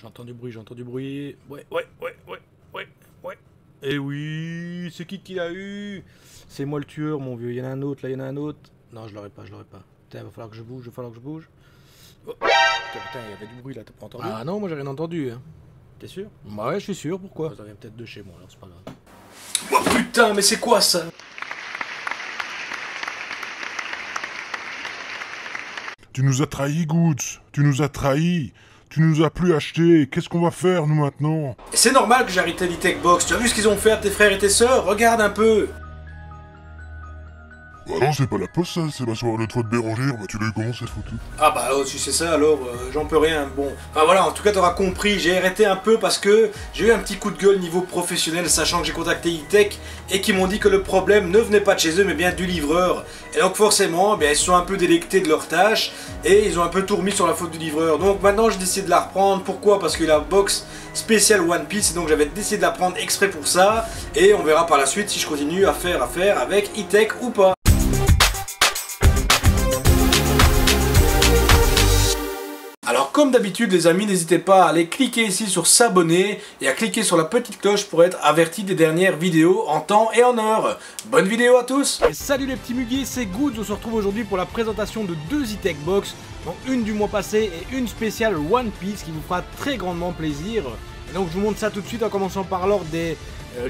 J'entends du bruit, j'entends du bruit. Ouais. Eh oui, c'est qui l'a eu? C'est moi le tueur, mon vieux. Il y en a un autre, là, il y en a un autre. Non, je l'aurais pas. Putain, va falloir que je bouge, Oh. Putain, il y avait du bruit là, t'as pas entendu? Ah non, moi j'ai rien entendu. Hein. T'es sûr? Ouais, je suis sûr, pourquoi? Ça vient peut-être de chez moi, alors c'est pas grave. Oh putain, mais c'est quoi ça? Tu nous as trahis, Goods. Tu nous as trahis. Tu nous as plus acheté. Qu'est-ce qu'on va faire, nous, maintenant? C'est normal que j'arrête l'e-tech box. Tu as vu ce qu'ils ont fait à tes frères et tes sœurs? Regarde un peu. Bah non, c'est pas la poste, ça. C'est la soirée de toi de Bérangère. Bah tu l'as eu comment, cette photo? Ah bah si c'est ça, alors j'en peux rien. Bon, enfin voilà, en tout cas t'auras compris. J'ai arrêté un peu parce que j'ai eu un petit coup de gueule niveau professionnel, sachant que j'ai contacté e-tech et qu'ils m'ont dit que le problème ne venait pas de chez eux, mais bien du livreur. Et donc forcément, ils se sont un peu délectés de leur tâche et ils ont un peu tout remis sur la faute du livreur. Donc maintenant j'ai décidé de la reprendre. Pourquoi? Parce que la box spéciale One Piece, et donc j'avais décidé de la prendre exprès pour ça. Et on verra par la suite si je continue à faire affaire avec e-tech ou pas. Alors comme d'habitude les amis, n'hésitez pas à aller cliquer ici sur s'abonner et à cliquer sur la petite cloche pour être averti des dernières vidéos en temps et en heure. Bonne vidéo à tous. Et salut les petits muguets, c'est Goods. On se retrouve aujourd'hui pour la présentation de deux e-tech box, donc une du mois passé et une spéciale One Piece qui vous fera très grandement plaisir. Et donc je vous montre ça tout de suite en commençant par l'ordre des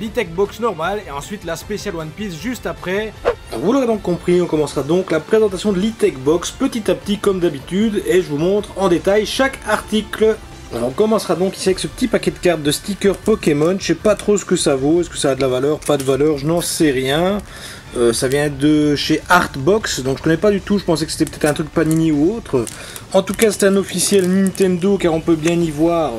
l'e-tech box normale et ensuite la spéciale One Piece juste après. Vous l'aurez donc compris, on commencera donc la présentation de l'e-tech box petit à petit comme d'habitude et je vous montre en détail chaque article. Alors on commencera donc ici avec ce petit paquet de cartes de stickers Pokémon. Je sais pas trop ce que ça vaut, est-ce que ça a de la valeur, pas de valeur, je n'en sais rien. Ça vient de chez Artbox, donc je connais pas du tout, je pensais que c'était peut-être un truc Panini ou autre. En tout cas c'est un officiel Nintendo car on peut bien y voir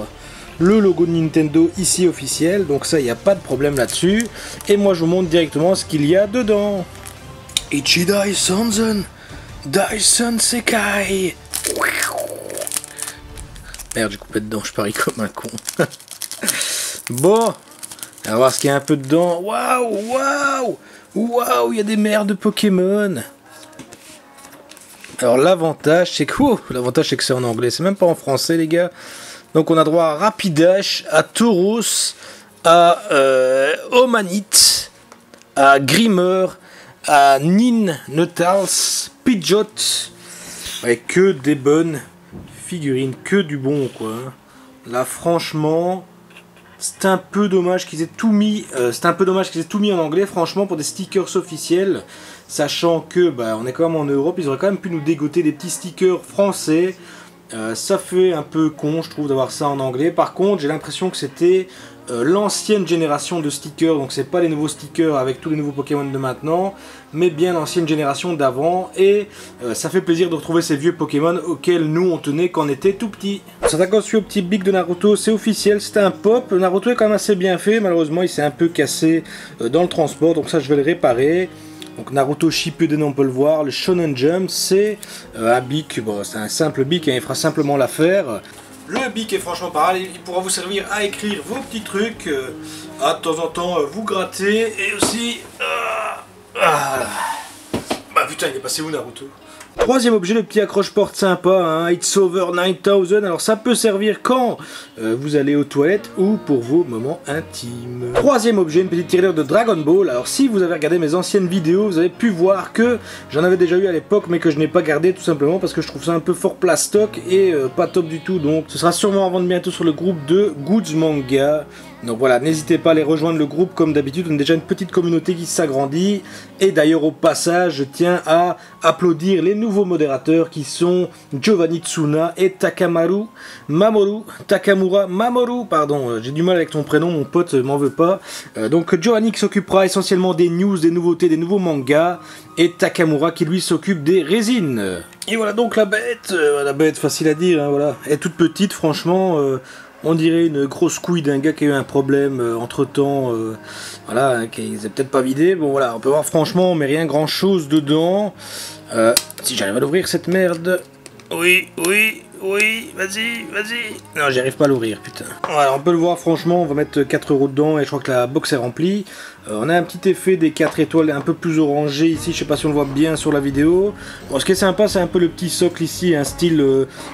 le logo de Nintendo ici officiel, donc ça il n'y a pas de problème là-dessus. Et moi je vous montre directement ce qu'il y a dedans. Ichidai Sanzen Dyson Sekai. Merde, j'ai coupé dedans, je parie comme un con. Bon, on va voir ce qu'il y a un peu dedans. Waouh, il y a des mères de Pokémon. Alors l'avantage c'est que l'avantage c'est que c'est en anglais, c'est même pas en français les gars. Donc on a droit à Rapidash, à Tauros, à Omanite, à Grimer, à Ninetales, Pidgeot, avec que des bonnes figurines, que du bon quoi. Là franchement, c'est un peu dommage qu'ils aient tout mis, en anglais franchement pour des stickers officiels, sachant que on est quand même en Europe, ils auraient quand même pu nous dégoter des petits stickers français. Ça fait un peu con je trouve d'avoir ça en anglais. Par contre j'ai l'impression que c'était l'ancienne génération de stickers, donc c'est pas les nouveaux stickers avec tous les nouveaux Pokémon de maintenant, mais bien l'ancienne génération d'avant, et ça fait plaisir de retrouver ces vieux Pokémon auxquels nous on tenait quand on était tout petit. S'attaquant aussi au petit bic de Naruto, c'est officiel, c'était un pop. Naruto est quand même assez bien fait, malheureusement il s'est un peu cassé dans le transport, donc ça je vais le réparer. Donc Naruto Shippuden, on peut le voir, le Shonen Jump, c'est un bic, bon c'est un simple bic, hein, il fera simplement l'affaire. Le bic est franchement pareil, il pourra vous servir à écrire vos petits trucs, à de temps en temps vous gratter, et aussi... Bah putain, il est passé où Naruto? Troisième objet, le petit accroche-porte sympa, hein, It's Over 9000, alors ça peut servir quand vous allez aux toilettes ou pour vos moments intimes. Troisième objet, une petite tirelire de Dragon Ball, alors si vous avez regardé mes anciennes vidéos, vous avez pu voir que j'en avais déjà eu à l'époque, mais que je n'ai pas gardé tout simplement parce que je trouve ça un peu fort plastoc et pas top du tout, donc ce sera sûrement à vendre bientôt sur le groupe de Goods Manga. Donc voilà, n'hésitez pas à aller rejoindre le groupe comme d'habitude, on a déjà une petite communauté qui s'agrandit. Et d'ailleurs au passage, je tiens à applaudir les nouveaux modérateurs qui sont Giovanni Tsuna et Takamura Mamoru, pardon, j'ai du mal avec ton prénom mon pote, m'en veux pas. Donc Giovanni qui s'occupera essentiellement des news, des nouveautés, des nouveaux mangas, et Takamura qui lui s'occupe des résines. Et voilà donc la bête facile à dire, hein, voilà, elle est toute petite franchement. On dirait une grosse couille d'un gars qui a eu un problème entre temps, voilà, hein, qui s'est peut-être pas vidé. Bon voilà, on peut voir franchement, mais rien grand chose dedans. Si j'arrive à l'ouvrir cette merde. Oui, Oui, vas-y, vas-y. Non, j'y arrive pas à l'ouvrir, putain. Voilà, on peut le voir, franchement, on va mettre 4 € dedans et je crois que la box est remplie. On a un petit effet des 4 étoiles un peu plus orangé ici, je sais pas si on le voit bien sur la vidéo. Bon, ce qui est sympa, c'est un peu le petit socle ici, un style,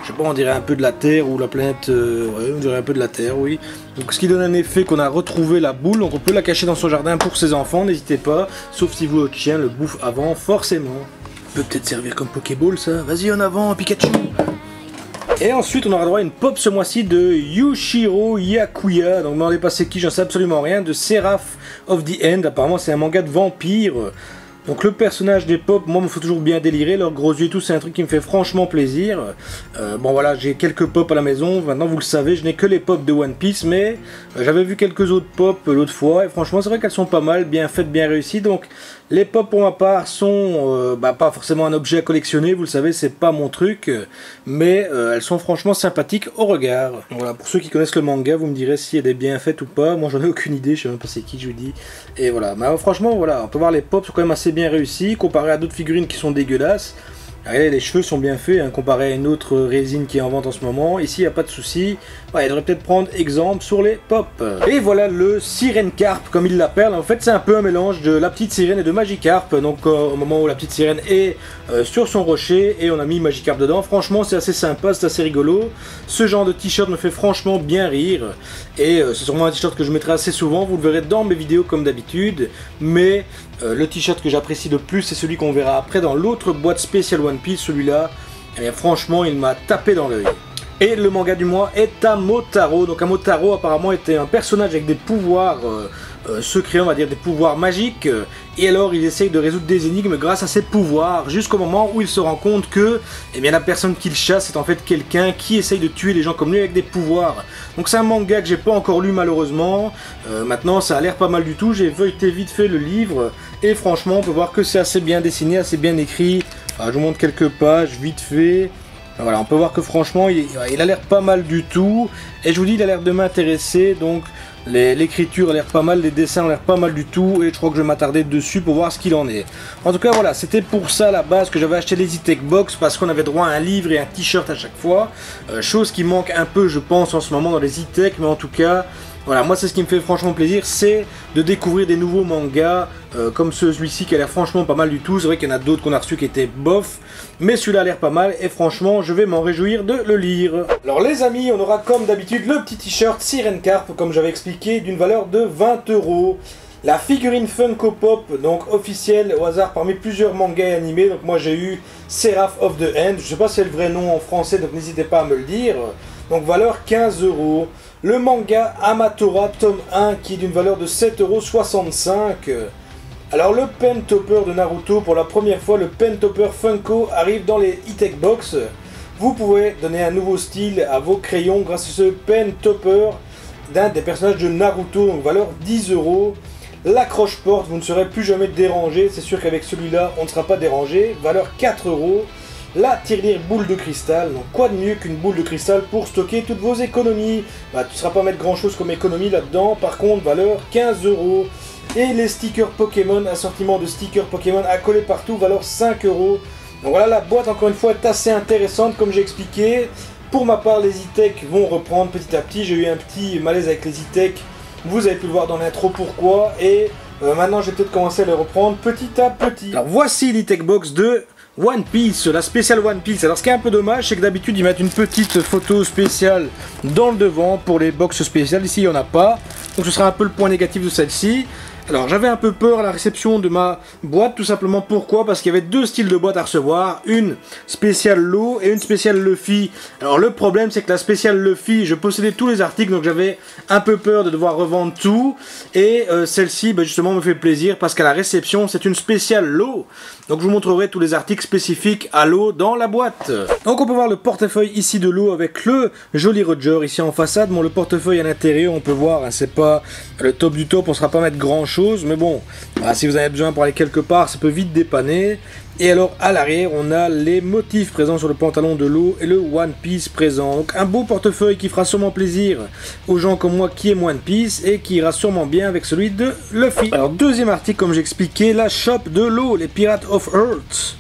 je sais pas, on dirait un peu de la Terre ou la planète, ouais, on dirait un peu de la Terre, oui. Donc ce qui donne un effet qu'on a retrouvé la boule, donc on peut la cacher dans son jardin pour ses enfants, n'hésitez pas. Sauf si vous, votre chien, le bouffe avant, forcément. Peut peut-être servir comme Pokéball ça, vas-y en avant Pikachu. Et ensuite on aura droit à une pop ce mois-ci de Yushiro Yakuya, donc m'en pas c'est qui, j'en sais absolument rien, de Seraph of the End, apparemment c'est un manga de vampire. Donc le personnage des pop, moi il me faut toujours bien délirer, leurs gros yeux et tout, c'est un truc qui me fait franchement plaisir. Bon voilà, j'ai quelques pop à la maison, maintenant vous le savez, je n'ai que les pop de One Piece, mais j'avais vu quelques autres pop l'autre fois, et franchement c'est vrai qu'elles sont pas mal, bien faites, bien réussies, donc les pop pour ma part sont pas forcément un objet à collectionner, vous le savez, c'est pas mon truc, mais elles sont franchement sympathiques au regard. Voilà, pour ceux qui connaissent le manga, vous me direz si elle est bien faite ou pas, moi j'en ai aucune idée, je sais même pas c'est qui je vous dis, et voilà, mais franchement voilà, on peut voir les pop sont quand même assez bien réussi comparé à d'autres figurines qui sont dégueulasses. Regardez, les cheveux sont bien faits, hein, comparé à une autre résine qui est en vente en ce moment. Ici, il n'y a pas de souci. Ouais, il devrait peut-être prendre exemple sur les pop. Et voilà le Sirène Carp, comme il l'appelle. En fait, c'est un peu un mélange de la petite sirène et de Magikarp. Donc, au moment où la petite sirène est sur son rocher, et on a mis Magikarp dedans. Franchement, c'est assez sympa, c'est assez rigolo. Ce genre de t-shirt me fait franchement bien rire. Et c'est sûrement un t-shirt que je mettrai assez souvent. Vous le verrez dans mes vidéos comme d'habitude. Mais le t-shirt que j'apprécie le plus, c'est celui qu'on verra après dans l'autre boîte spéciale One Piece. Celui-là, eh franchement, il m'a tapé dans l'œil. Et le manga du mois est Amotaro. Donc Amotaro apparemment était un personnage avec des pouvoirs secrets, on va dire des pouvoirs magiques. Et alors il essaye de résoudre des énigmes grâce à ses pouvoirs, jusqu'au moment où il se rend compte que eh bien, la personne qu'il chasse est en fait quelqu'un qui essaye de tuer les gens comme lui avec des pouvoirs. Donc c'est un manga que j'ai pas encore lu malheureusement. Maintenant ça a l'air pas mal du tout, j'ai feuilleté vite fait le livre. Et franchement on peut voir que c'est assez bien dessiné, assez bien écrit. Alors, je vous montre quelques pages vite fait. Voilà, on peut voir que franchement il a l'air pas mal du tout. Et je vous dis il a l'air de m'intéresser. Donc l'écriture a l'air pas mal, les dessins ont l'air pas mal du tout. Et je crois que je vais m'attarder dessus pour voir ce qu'il en est. En tout cas voilà, c'était pour ça à la base que j'avais acheté les E-Tech Box. Parce qu'on avait droit à un livre et un t-shirt à chaque fois. Chose qui manque un peu je pense en ce moment dans les E-Tech. Mais en tout cas... Voilà, moi c'est ce qui me fait franchement plaisir, c'est de découvrir des nouveaux mangas comme celui-ci qui a l'air franchement pas mal du tout. C'est vrai qu'il y en a d'autres qu'on a reçus qui étaient bof, mais celui-là a l'air pas mal et franchement je vais m'en réjouir de le lire. Alors les amis, on aura comme d'habitude le petit t-shirt Sirène Carp, comme j'avais expliqué, d'une valeur de 20 €. La figurine Funko Pop, donc officielle au hasard parmi plusieurs mangas et animés. Donc moi j'ai eu Seraph of the End, je sais pas si c'est le vrai nom en français, donc n'hésitez pas à me le dire. Donc valeur 15 €. Le manga Amatora tome 1 qui est d'une valeur de 7,65 €. Alors le Pen Topper de Naruto, pour la première fois le Pen Topper Funko arrive dans les E-Tech Box. Vous pouvez donner un nouveau style à vos crayons grâce à ce Pen Topper d'un des personnages de Naruto, donc valeur 10 €. L'accroche-porte, vous ne serez plus jamais dérangé, c'est sûr qu'avec celui-là on ne sera pas dérangé, valeur 4 €. La tirelire boule de cristal, donc quoi de mieux qu'une boule de cristal pour stocker toutes vos économies. Tu ne seras pas mettre grand chose comme économie là-dedans, par contre valeur 15 €. Et les stickers Pokémon, assortiment de stickers Pokémon à coller partout, valeur 5 €. Donc voilà, la boîte encore une fois est assez intéressante comme j'ai expliqué. Pour ma part les E-Tech vont reprendre petit à petit, j'ai eu un petit malaise avec les E-Tech, vous avez pu le voir dans l'intro pourquoi, et maintenant je vais peut-être commencer à les reprendre petit à petit. Alors voici l'E-Tech Box de One Piece, la spéciale One Piece. Alors ce qui est un peu dommage, c'est que d'habitude ils mettent une petite photo spéciale dans le devant pour les box spéciales. Ici il n'y en a pas, donc ce sera un peu le point négatif de celle-ci. Alors j'avais un peu peur à la réception de ma boîte, tout simplement pourquoi? Parce qu'il y avait deux styles de boîte à recevoir, une spéciale Law et une spéciale Luffy. Alors le problème c'est que la spéciale Luffy, je possédais tous les articles, donc j'avais un peu peur de devoir revendre tout. Et celle-ci justement me fait plaisir parce qu'à la réception c'est une spéciale Law. Donc je vous montrerai tous les articles spécifiques à Law dans la boîte. Donc on peut voir le portefeuille ici de Law avec le joli Roger ici en façade. Bon, le portefeuille à l'intérieur on peut voir, hein, c'est pas le top du top, on ne sera pas mettre grand chose, mais bon, voilà, si vous avez besoin pour aller quelque part, ça peut vite dépanner. Et alors à l'arrière, on a les motifs présents sur le pantalon de Law et le One Piece présent. Donc un beau portefeuille qui fera sûrement plaisir aux gens comme moi qui aiment One Piece et qui ira sûrement bien avec celui de Luffy. Alors deuxième article, comme j'expliquais, la shop de Law, les Pirates of Earth.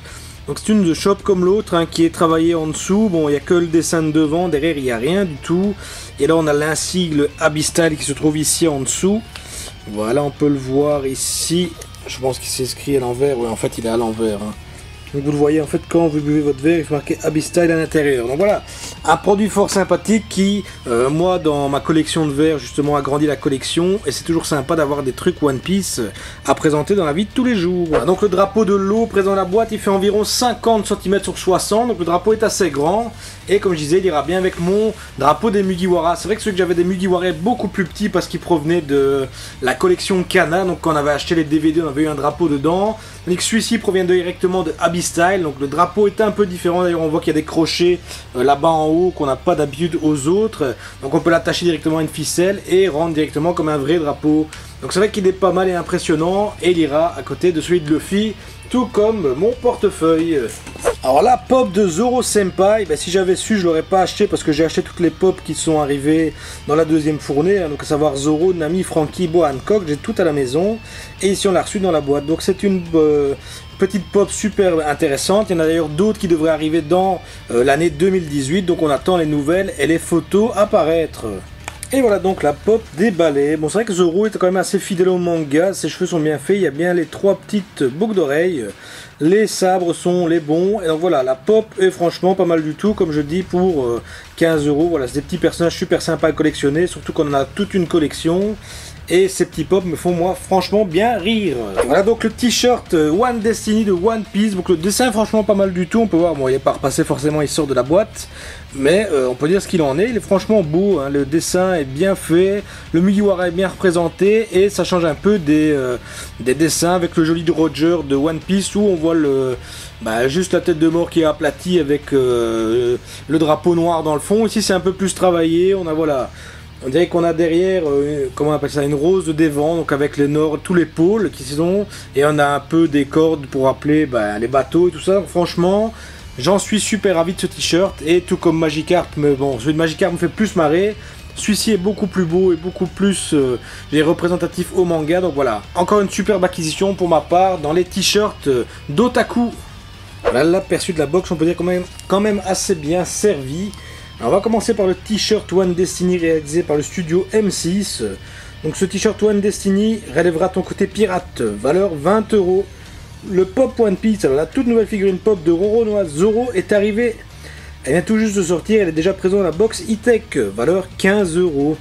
Donc c'est une shop comme l'autre hein, qui est travaillée en dessous. Bon, il n'y a que le dessin de devant, derrière il n'y a rien du tout. Et là on a l'insigle Abyssstyle qui se trouve ici en dessous. Voilà, on peut le voir ici. Je pense qu'il s'est écrit à l'envers. Ouais, en fait il est à l'envers. Hein. Donc vous le voyez en fait quand vous buvez votre verre, il faut marquer Abyssstyle à l'intérieur. Donc voilà, un produit fort sympathique qui, moi dans ma collection de verres justement, agrandit la collection. Et c'est toujours sympa d'avoir des trucs One Piece à présenter dans la vie de tous les jours. Voilà, donc le drapeau de l'eau présent dans la boîte, il fait environ 50 cm sur 60. Donc le drapeau est assez grand. Et comme je disais, il ira bien avec mon drapeau des Mugiwara. C'est vrai que celui que j'avais des Mugiwara est beaucoup plus petit parce qu'il provenait de la collection Kana. Donc quand on avait acheté les DVD, on avait eu un drapeau dedans. Tandis que celui-ci provient directement de Abyssstyle. Donc le drapeau est un peu différent. D'ailleurs, on voit qu'il y a des crochets là-bas en haut qu'on n'a pas d'habitude aux autres. Donc on peut l'attacher directement à une ficelle et rendre directement comme un vrai drapeau. Donc c'est vrai qu'il est pas mal et impressionnant. Et il ira à côté de celui de Luffy, tout comme mon portefeuille. Alors la pop de Zoro Senpai, ben, si j'avais su, je l'aurais pas acheté parce que j'ai acheté toutes les pop qui sont arrivées dans la deuxième fournée, hein, donc à savoir Zoro, Nami, Franky, Boa Hancock, j'ai tout à la maison et ici on l'a reçu dans la boîte. Donc c'est une petite pop super intéressante. Il y en a d'ailleurs d'autres qui devraient arriver dans l'année 2018, donc on attend les nouvelles et les photos apparaître. Et voilà donc la pop déballée. Bon, c'est vrai que Zoro est quand même assez fidèle au manga, ses cheveux sont bien faits, il y a bien les 3 petites boucles d'oreilles, les sabres sont les bons, et donc voilà, la pop est franchement pas mal du tout, comme je dis, pour 15 €. Voilà, c'est des petits personnages super sympas à collectionner, surtout qu'on en a toute une collection. Et ces petits pops me font moi franchement bien rire. Et voilà donc le t-shirt One Destiny de One Piece. Donc le dessin est franchement pas mal du tout. On peut voir, bon il est pas repassé forcément, il sort de la boîte. Mais on peut dire ce qu'il en est. Il est franchement beau, hein. Le dessin est bien fait. Le Mugiwara est bien représenté. Et ça change un peu des dessins avec le joli Roger de One Piece où on voit juste la tête de mort qui est aplatie avec le drapeau noir dans le fond. Ici c'est un peu plus travaillé. On a voilà... On dirait qu'on a derrière, comment on appelle ça, une rose de devant, donc avec les nord, tous les pôles qui sont, et on a un peu des cordes pour rappeler les bateaux et tout ça. Donc, franchement, j'en suis super ravi de ce t-shirt, et tout comme Magikarp, mais bon, celui de Magikarp me fait plus marrer. Celui-ci est beaucoup plus beau et beaucoup plus représentatif au manga, donc voilà. Encore une superbe acquisition pour ma part dans les t-shirts d'Otaku. Voilà, l'aperçu de la box, on peut dire quand même assez bien servi. Alors on va commencer par le t-shirt One Destiny réalisé par le studio M6. Donc ce t-shirt One Destiny relèvera ton côté pirate, valeur 20 €. Le pop One Piece, alors la toute nouvelle figurine pop de Roronoa Zoro est arrivée. Elle vient tout juste de sortir, elle est déjà présente dans la box e-tech, valeur 15 €.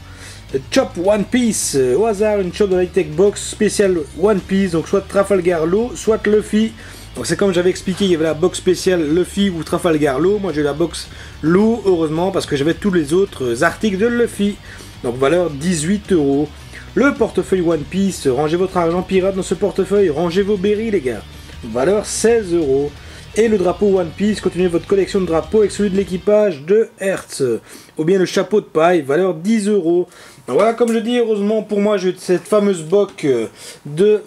Le Chop One Piece, au hasard une shop de la e-tech box spéciale One Piece, donc soit Trafalgar Law, soit Luffy. Donc c'est comme j'avais expliqué, il y avait la box spéciale Luffy ou Trafalgar Law. Moi j'ai la box Law, heureusement, parce que j'avais tous les autres articles de Luffy. Donc valeur 18 €. Le portefeuille One Piece, rangez votre argent pirate dans ce portefeuille, rangez vos berries les gars. Valeur 16 €. Et le drapeau One Piece, continuez votre collection de drapeaux avec celui de l'équipage de Hertz. Ou bien le chapeau de paille, valeur 10 €. Donc voilà, comme je dis, heureusement pour moi, j'ai cette fameuse box de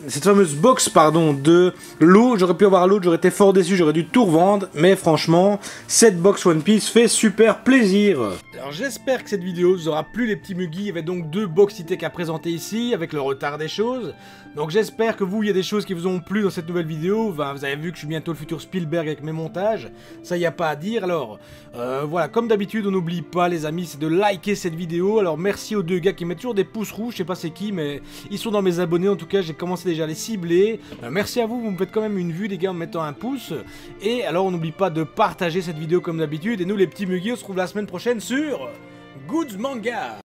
l'eau. J'aurais pu avoir l'autre, j'aurais été fort déçu, j'aurais dû tout revendre. Mais franchement, cette box One Piece fait super plaisir. Alors j'espère que cette vidéo vous aura plu les petits mugis. Il y avait donc 2 box e-tech à présenter ici, avec le retard des choses. Donc j'espère que vous, il y a des choses qui vous ont plu dans cette nouvelle vidéo. Enfin, vous avez vu que je suis bientôt le futur Spielberg avec mes montages. Ça, il n'y a pas à dire. Alors, voilà, comme d'habitude, on n'oublie pas les amis, c'est de liker cette vidéo. Alors merci aux 2 gars qui mettent toujours des pouces rouges, je sais pas c'est qui, mais ils sont dans mes abonnés, en tout cas j'ai commencé déjà à les cibler. Merci à vous, vous me faites quand même une vue les gars en mettant un pouce. Et alors on n'oublie pas de partager cette vidéo comme d'habitude. Et nous les petits mugis, on se retrouve la semaine prochaine sur Goods Manga.